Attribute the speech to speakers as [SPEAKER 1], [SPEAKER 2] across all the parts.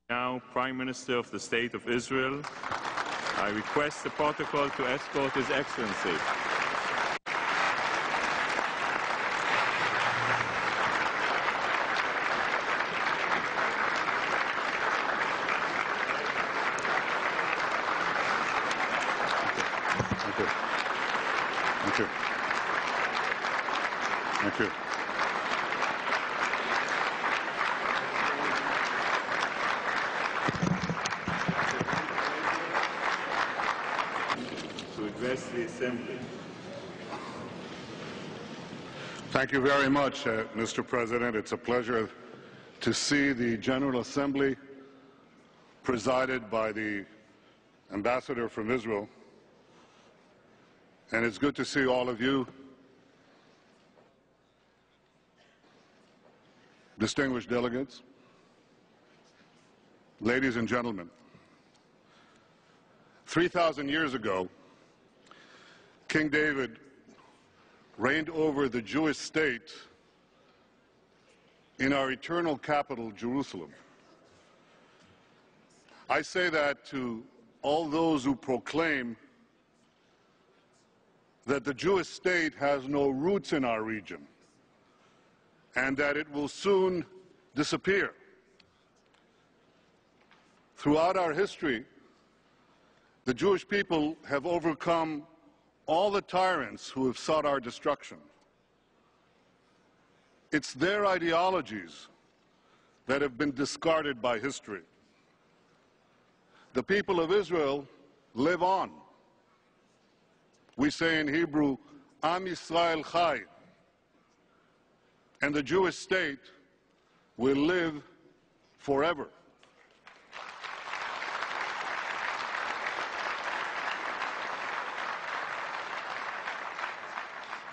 [SPEAKER 1] Now, Prime Minister of the State of Israel, I request the protocol to escort His Excellency.
[SPEAKER 2] Thank you. Thank you.
[SPEAKER 1] To address the Assembly.
[SPEAKER 2] Thank you very much, Mr. President. It's a pleasure to see the General Assembly presided by the Ambassador from Israel. And it's good to see all of you, distinguished delegates, ladies and gentlemen. 3,000 years ago, King David reigned over the Jewish state in our eternal capital, Jerusalem. I say that to all those who proclaim that the Jewish state has no roots in our region and that it will soon disappear. Throughout our history, the Jewish people have overcome all the tyrants who have sought our destruction. It's their ideologies that have been discarded by history. The people of Israel live on. We say in Hebrew, Am Yisrael Chai, and the Jewish state will live forever.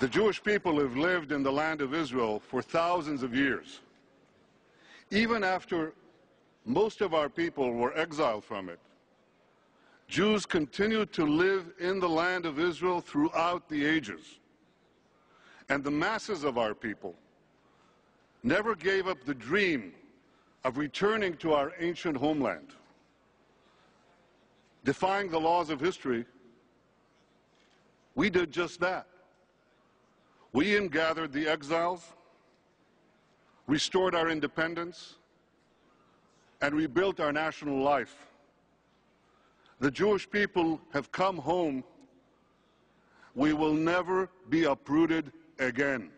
[SPEAKER 2] The Jewish people have lived in the land of Israel for thousands of years. Even after most of our people were exiled from it, Jews continued to live in the land of Israel throughout the ages. And the masses of our people never gave up the dream of returning to our ancient homeland. Defying the laws of history, we did just that. We ingathered the exiles, restored our independence, and rebuilt our national life. The Jewish people have come home. We will never be uprooted again.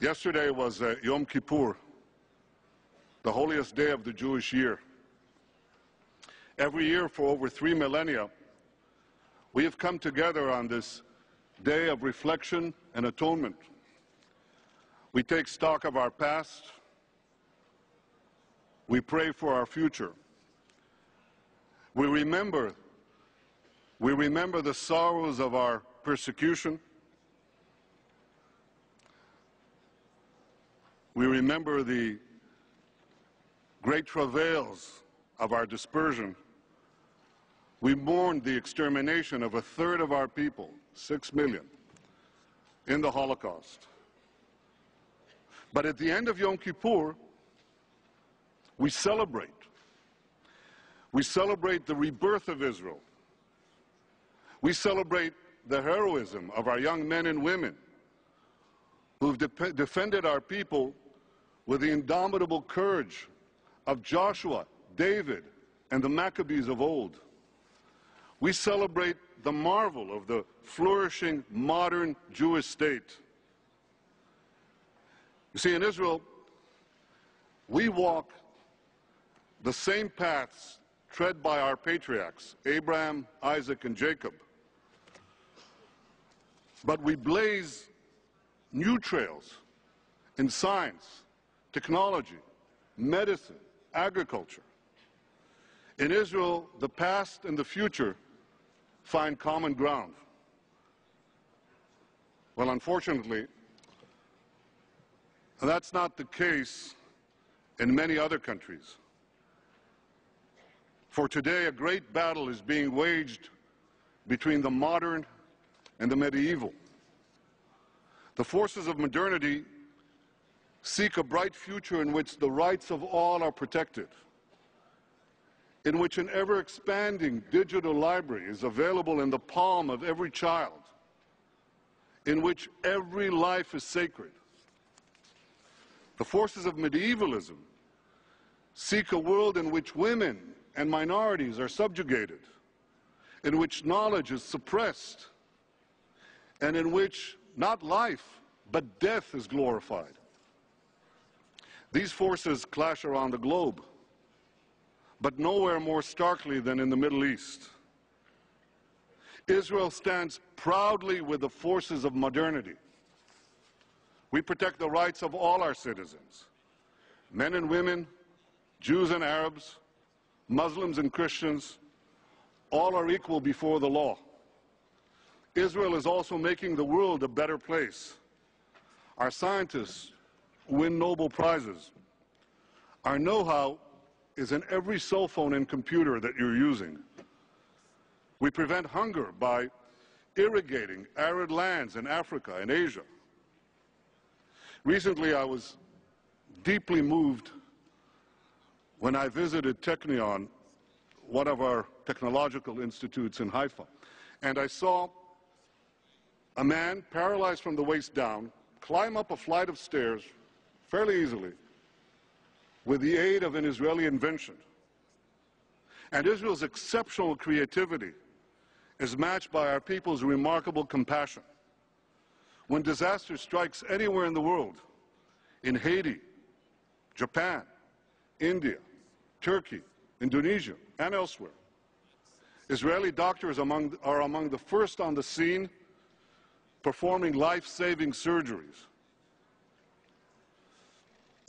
[SPEAKER 2] Yesterday was Yom Kippur, the holiest day of the Jewish year. Every year for over 3 millennia, we have come together on this day of reflection and atonement. We take stock of our past. We pray for our future. We remember the sorrows of our persecution. We remember the great travails of our dispersion. We mourned the extermination of a third of our people, 6 million, in the Holocaust. But at the end of Yom Kippur, we celebrate. We celebrate the rebirth of Israel. We celebrate the heroism of our young men and women who've defended our people with the indomitable courage of Joshua, David, and the Maccabees of old. We celebrate the marvel of the flourishing modern Jewish state. You see, in Israel, we walk the same paths tread by our patriarchs, Abraham, Isaac, and Jacob. But we blaze new trails in science, technology, medicine, agriculture. In Israel, the past and the future find common ground. Well, unfortunately, that's not the case in many other countries. For today, a great battle is being waged between the modern and the medieval. The forces of modernity seek a bright future in which the rights of all are protected, in which an ever-expanding digital library is available in the palm of every child, in which every life is sacred. The forces of medievalism seek a world in which women and minorities are subjugated, in which knowledge is suppressed, and in which not life, but death is glorified. These forces clash around the globe, but nowhere more starkly than in the Middle East. Israel stands proudly with the forces of modernity. We protect the rights of all our citizens, men and women, Jews and Arabs, Muslims and Christians. All are equal before the law. Israel is also making the world a better place. Our scientists win Nobel Prizes. Our know-how is in every cell phone and computer that you're using. We prevent hunger by irrigating arid lands in Africa and Asia. Recently, I was deeply moved when I visited Technion, one of our technological institutes in Haifa, and I saw a man paralyzed from the waist down climb up a flight of stairs fairly easily with the aid of an Israeli invention. And Israel's exceptional creativity is matched by our people's remarkable compassion. When disaster strikes anywhere in the world, in Haiti, Japan, India, Turkey, Indonesia, and elsewhere, Israeli doctors are among the first on the scene performing life-saving surgeries.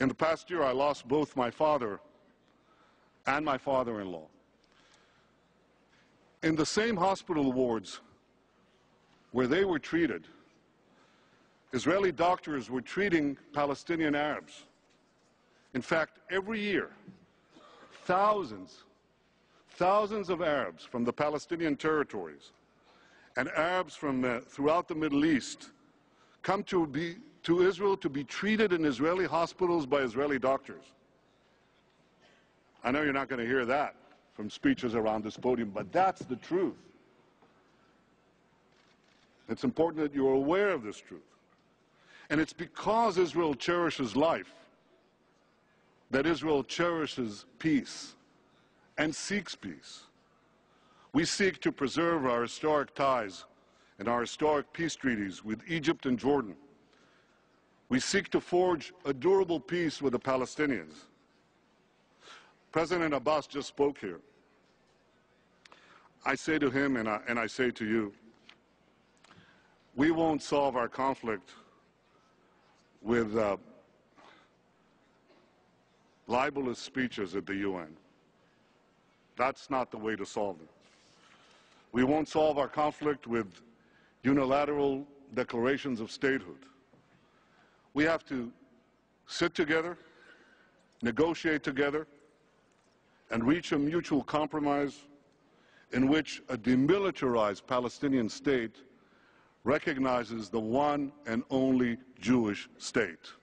[SPEAKER 2] In the past year, I lost both my father and my father-in-law. In the same hospital wards where they were treated, Israeli doctors were treating Palestinian Arabs. In fact, every year, thousands of Arabs from the Palestinian territories and Arabs from throughout the Middle East come to Israel to be treated in Israeli hospitals by Israeli doctors. I know you're not going to hear that from speeches around this podium, but that's the truth. It's important that you're aware of this truth. And it's because Israel cherishes life that Israel cherishes peace and seeks peace. We seek to preserve our historic ties and our historic peace treaties with Egypt and Jordan. We seek to forge a durable peace with the Palestinians. President Abbas just spoke here. I say to him and I say to you, we won't solve our conflict with libelous speeches at the UN. That's not the way to solve them. We won't solve our conflict with unilateral declarations of statehood. We have to sit together, negotiate together, and reach a mutual compromise in which a demilitarized Palestinian state recognizes the one and only Jewish state.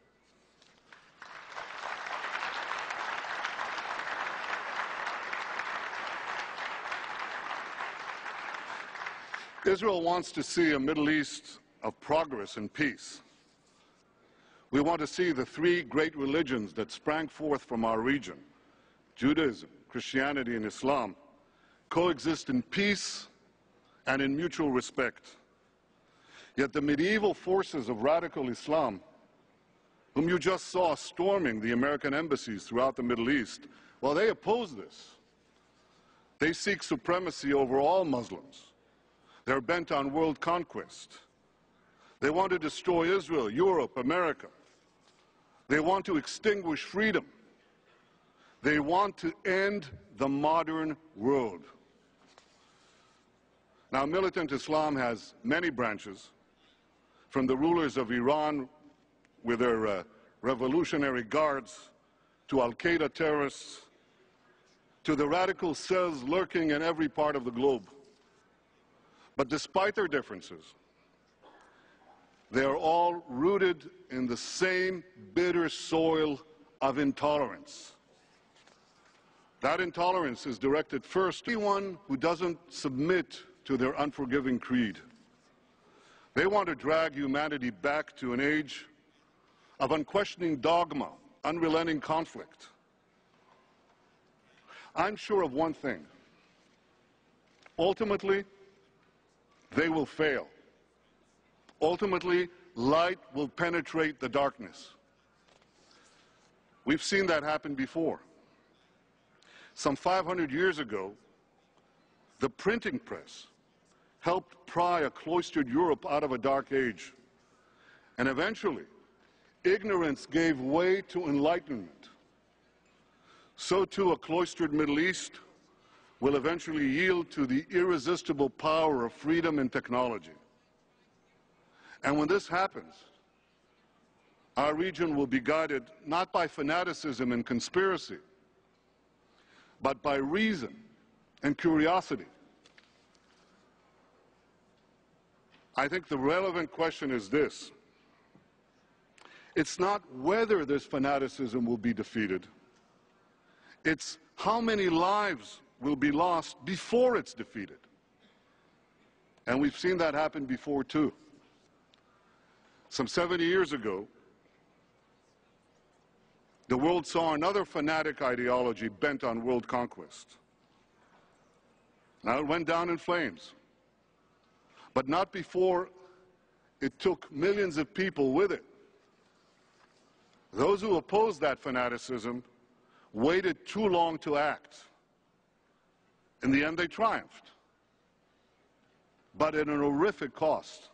[SPEAKER 2] Israel wants to see a Middle East of progress and peace. We want to see the three great religions that sprang forth from our region, Judaism, Christianity, and Islam, coexist in peace and in mutual respect. Yet the medieval forces of radical Islam, whom you just saw storming the American embassies throughout the Middle East, well, they oppose this. They seek supremacy over all Muslims. They're bent on world conquest. They want to destroy Israel, Europe, America. They want to extinguish freedom. They want to end the modern world. Now, militant Islam has many branches, from the rulers of Iran with their revolutionary guards, to Al-Qaeda terrorists, to the radical cells lurking in every part of the globe. But despite their differences, They are all rooted in the same bitter soil of intolerance. That intolerance is directed first to anyone who doesn't submit to their unforgiving creed. They want to drag humanity back to an age of unquestioning dogma, unrelenting conflict. I'm sure of one thing. Ultimately, they will fail. Ultimately, light will penetrate the darkness. We've seen that happen before. Some 500 years ago, the printing press helped pry a cloistered Europe out of a dark age. And eventually, ignorance gave way to enlightenment. So too, a cloistered Middle East will eventually yield to the irresistible power of freedom and technology. And when this happens, our region will be guided not by fanaticism and conspiracy, but by reason and curiosity. I think the relevant question is this. It's not whether this fanaticism will be defeated. It's how many lives will be lost before it's defeated. And we've seen that happen before too. Some 70 years ago, the world saw another fanatic ideology bent on world conquest. Now it went down in flames, but not before it took millions of people with it. Those who opposed that fanaticism waited too long to act. In the end, they triumphed, but at an horrific cost.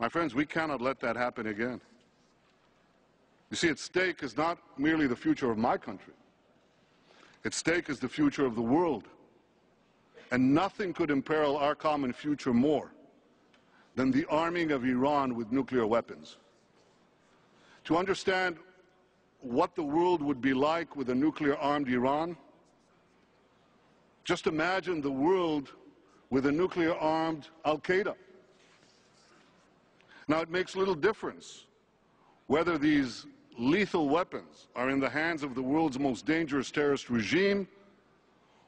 [SPEAKER 2] My friends, we cannot let that happen again. You see, at stake is not merely the future of my country. At stake is the future of the world. And nothing could imperil our common future more than the arming of Iran with nuclear weapons. To understand what the world would be like with a nuclear-armed Iran, just imagine the world with a nuclear-armed Al-Qaeda. Now, it makes little difference whether these lethal weapons are in the hands of the world's most dangerous terrorist regime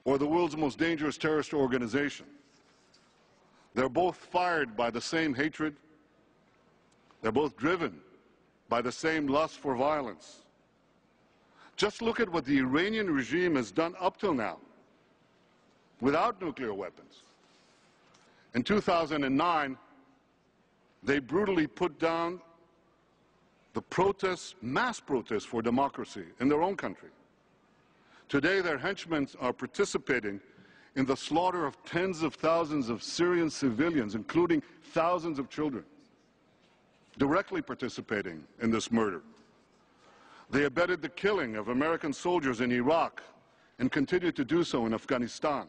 [SPEAKER 2] or the world's most dangerous terrorist organization. They're both fired by the same hatred. They're both driven by the same lust for violence. Just look at what the Iranian regime has done up till now without nuclear weapons. In 2009, they brutally put down the protests, mass protests for democracy in their own country. Today, their henchmen are participating in the slaughter of tens of thousands of Syrian civilians, including thousands of children, directly participating in this murder. They abetted the killing of American soldiers in Iraq and continue to do so in Afghanistan.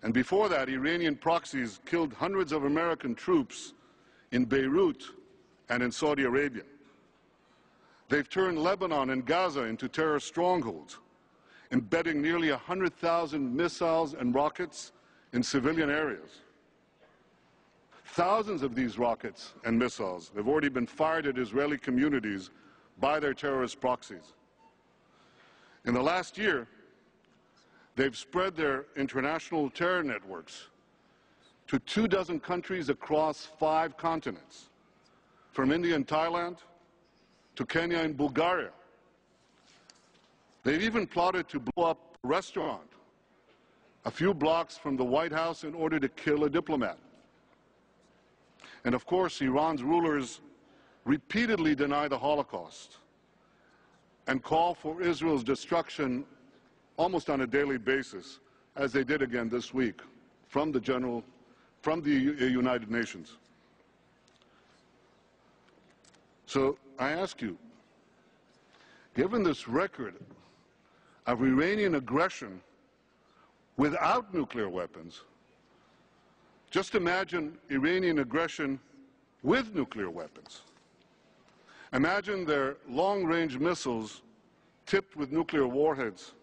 [SPEAKER 2] And before that, Iranian proxies killed hundreds of American troops in Beirut and in Saudi Arabia. They've turned Lebanon and Gaza into terrorist strongholds, embedding nearly 100,000 missiles and rockets in civilian areas. Thousands of these rockets and missiles have already been fired at Israeli communities by their terrorist proxies. In the last year, they've spread their international terror networks to 24 countries across 5 continents, from India and Thailand to Kenya and Bulgaria. They've even plotted to blow up a restaurant a few blocks from the White House in order to kill a diplomat. And of course, Iran's rulers repeatedly deny the Holocaust and call for Israel's destruction almost on a daily basis, as they did again this week from the United Nations. So I ask you, given this record of Iranian aggression without nuclear weapons, just imagine Iranian aggression with nuclear weapons. Imagine their long-range missiles tipped with nuclear warheads